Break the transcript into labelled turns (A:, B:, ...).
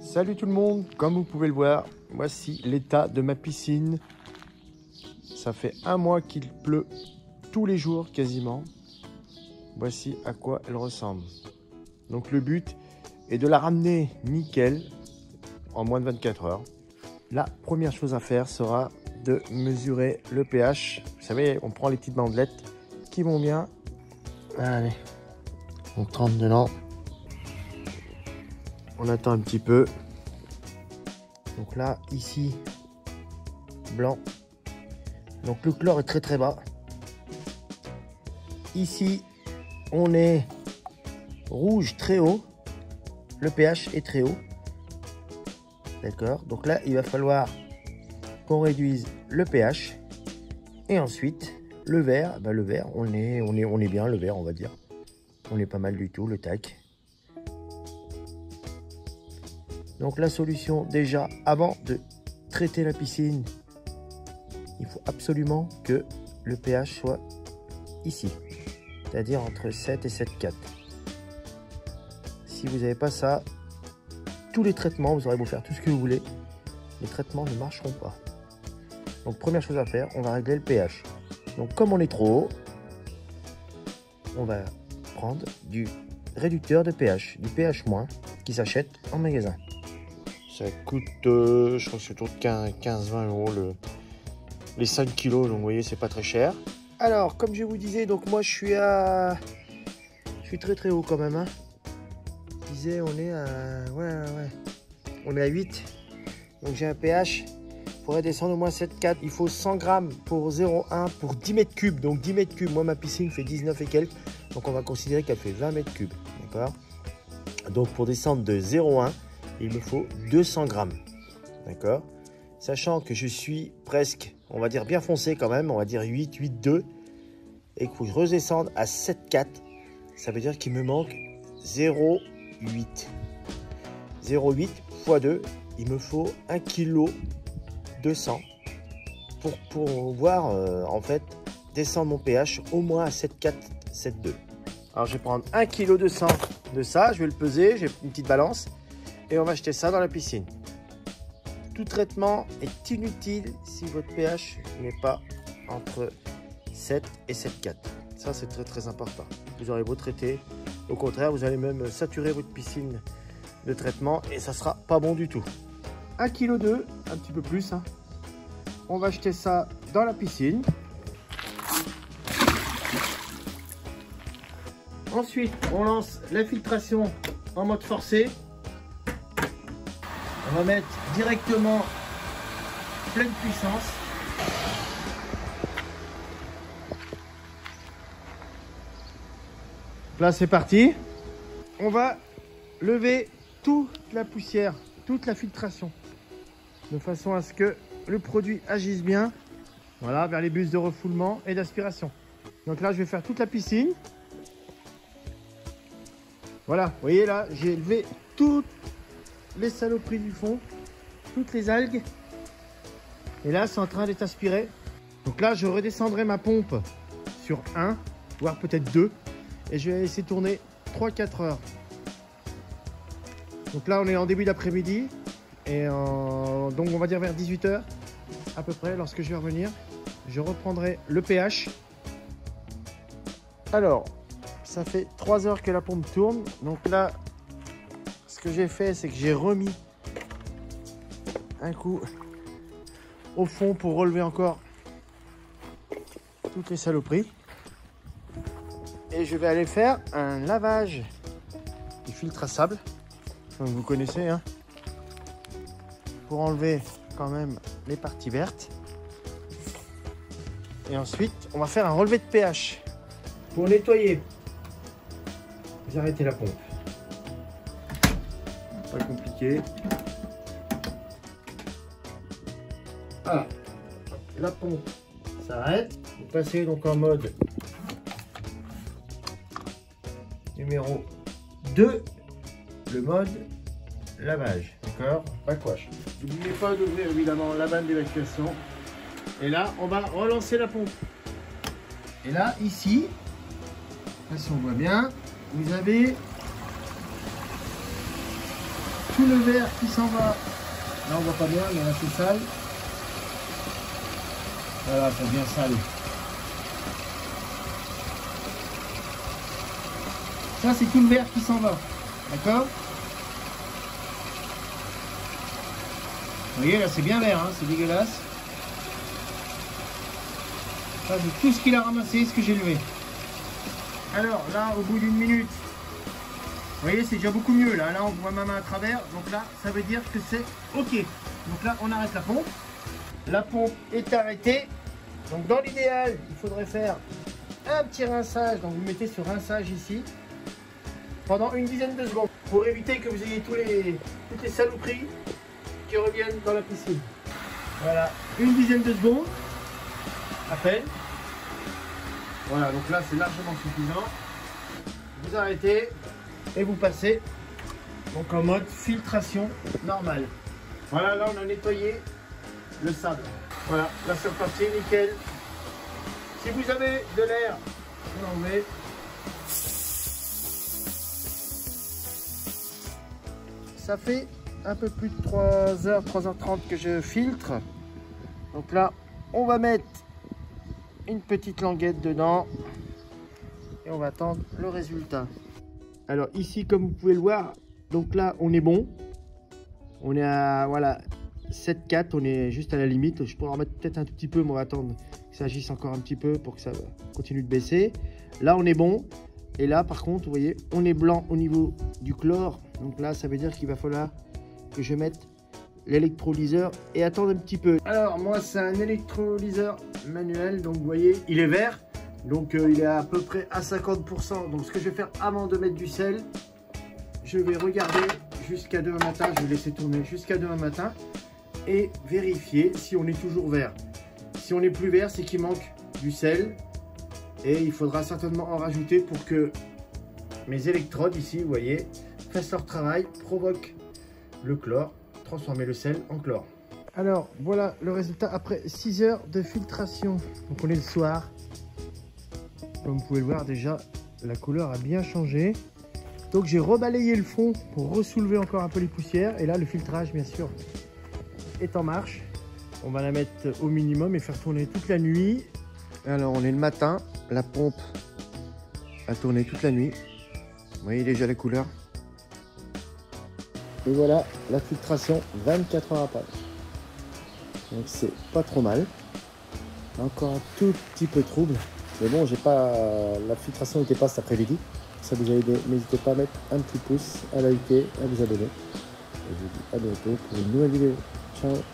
A: Salut tout le monde, comme vous pouvez le voir, voici l'état de ma piscine. Ça fait un mois qu'il pleut tous les jours quasiment. Voici à quoi elle ressemble. Donc le but est de la ramener nickel en moins de 24 heures. La première chose à faire sera de mesurer le pH. Vous savez, on prend les petites bandelettes qui vont bien. Allez, on trempe dedans. On attend un petit peu. Donc là, ici, blanc. Donc le chlore est très très bas. Ici, on est rouge très haut. Le pH est très haut. D'accord. Donc là, il va falloir qu'on réduise le pH. Et ensuite, le vert. Ben, le vert, on est bien, le vert, on va dire. On est pas mal du tout, le tac. Donc la solution, déjà, avant de traiter la piscine, il faut absolument que le pH soit ici. C'est-à-dire entre 7 et 7,4. Si vous n'avez pas ça, tous les traitements, vous aurez beau faire tout ce que vous voulez, les traitements ne marcheront pas. Donc première chose à faire, on va régler le pH. Donc comme on est trop haut, on va prendre du réducteur de pH, du pH- qui s'achète en magasin. Ça coûte, je crois que c'est autour de 15-20 euros les 5 kilos, donc vous voyez, c'est pas très cher. Alors, comme je vous disais, donc moi je suis très très haut quand même. Hein. Je disais, on est à, on est à 8. Donc j'ai un pH, il faudrait descendre au moins 7,4. Il faut 100 grammes pour 0,1 pour 10 mètres cubes. Donc 10 mètres cubes, moi ma piscine fait 19 et quelques. Donc on va considérer qu'elle fait 20 mètres cubes. D'accord. Donc pour descendre de 0,1, il me faut 200 grammes. D'accord. Sachant que je suis presque, on va dire bien foncé quand même, on va dire 8, 8,2. Et que je redescende à 7,4. Ça veut dire qu'il me manque 0,8. 0,8 x 2, il me faut 1 kg 200 pour pouvoir en fait descendre mon pH au moins à 7,4, 7,2. Alors je vais prendre 1 kg 200 de ça, je vais le peser, j'ai une petite balance et on va jeter ça dans la piscine. Tout traitement est inutile si votre pH n'est pas entre 7 et 7,4. Ça c'est très très important. Vous aurez beau traiter, au contraire vous allez même saturer votre piscine de traitement et ça sera pas bon du tout. 1,2 kg, un petit peu plus. Hein. On va jeter ça dans la piscine. Ensuite, on lance l'infiltration en mode forcé. On va mettre directement pleine puissance. Là, c'est parti. On va lever toute la poussière, toute la filtration, de façon à ce que le produit agisse bien, voilà, vers les bus de refoulement et d'aspiration. Donc là, je vais faire toute la piscine. Voilà, vous voyez là, j'ai levé toutes les saloperies du fond, toutes les algues. Et là, c'est en train d'être aspiré. Donc là, je redescendrai ma pompe sur 1, voire peut-être 2. Et je vais laisser tourner 3-4 heures. Donc là, on est en début d'après-midi. Et donc, on va dire vers 18 h à peu près, lorsque je vais revenir. Je reprendrai le pH. Alors, ça fait 3 heures que la pompe tourne. Donc là, ce que j'ai fait, c'est que j'ai remis un coup au fond pour relever encore toutes les saloperies. Et je vais aller faire un lavage du filtre à sable. Donc vous connaissez, hein, pour enlever quand même les parties vertes. Et ensuite, on va faire un relevé de pH. Pour nettoyer, vous arrêtez la pompe. Pas compliqué. Voilà. La pompe s'arrête. Vous passez donc en mode numéro 2, le mode lavage, d'accord, backwash. N'oubliez pas d'ouvrir évidemment la vanne d'évacuation. Et là, on va relancer la pompe. Et là, ici, là, si on voit bien, vous avez tout le verre qui s'en va. Là on voit pas bien, mais là c'est sale. Voilà, c'est bien salé. Ça c'est tout le verre qui s'en va. D'accord? Vous voyez là c'est bien vert, hein, c'est dégueulasse. Ça c'est tout ce qu'il a ramassé, ce que j'ai levé. Alors là au bout d'une minute, vous voyez c'est déjà beaucoup mieux là. Là on voit ma main à travers, donc là ça veut dire que c'est ok. Donc là on arrête la pompe. La pompe est arrêtée. Donc dans l'idéal il faudrait faire un petit rinçage. Donc vous mettez ce rinçage ici pendant une dizaine de secondes pour éviter que vous ayez toutes les saloperies qui reviennent dans la piscine. Voilà, une dizaine de secondes à peine. Voilà, donc là c'est largement suffisant. Vous arrêtez et vous passez donc en mode filtration normale. Voilà, là on a nettoyé le sable. Voilà, là c'est reparti, nickel. Si vous avez de l'air, vous l'enlevez. Ça fait un peu plus de 3h, 3h30 que je filtre. Donc là, on va mettre une petite languette dedans et on va attendre le résultat. Alors ici, comme vous pouvez le voir, donc là, on est bon. On est à voilà 7,4, on est juste à la limite. Je pourrais en mettre peut-être un tout petit peu, mais on va attendre que ça agisse encore un petit peu pour que ça continue de baisser. Là, on est bon. Et là, par contre, vous voyez, on est blanc au niveau du chlore. Donc là, ça veut dire qu'il va falloir que je mette l'électrolyseur et attendre un petit peu. Alors, moi, c'est un électrolyseur manuel. Donc, vous voyez, il est vert. Donc, il est à peu près à 50%. Donc, ce que je vais faire avant de mettre du sel, je vais regarder jusqu'à demain matin. Je vais laisser tourner jusqu'à demain matin et vérifier si on est toujours vert. Si on n'est plus vert, c'est qu'il manque du sel. Et il faudra certainement en rajouter pour que mes électrodes ici, vous voyez, fassent leur travail, provoquent le chlore, transformer le sel en chlore. Alors voilà le résultat après 6 heures de filtration. Donc on est le soir. Comme vous pouvez le voir déjà, la couleur a bien changé. Donc j'ai rebalayé le fond pour ressoulever encore un peu les poussières. Et là le filtrage bien sûr est en marche. On va la mettre au minimum et faire tourner toute la nuit. Alors on est le matin, la pompe a tourné toute la nuit. Vous voyez déjà la couleur. Et voilà la filtration 24 heures après. Donc c'est pas trop mal. Encore un tout petit peu trouble. Mais bon, j'ai pas la filtration n'était pas cet après-midi. Ça vous a aidé. N'hésitez pas à mettre un petit pouce, à liker, à vous abonner. Et je vous dis à bientôt pour une nouvelle vidéo. Ciao.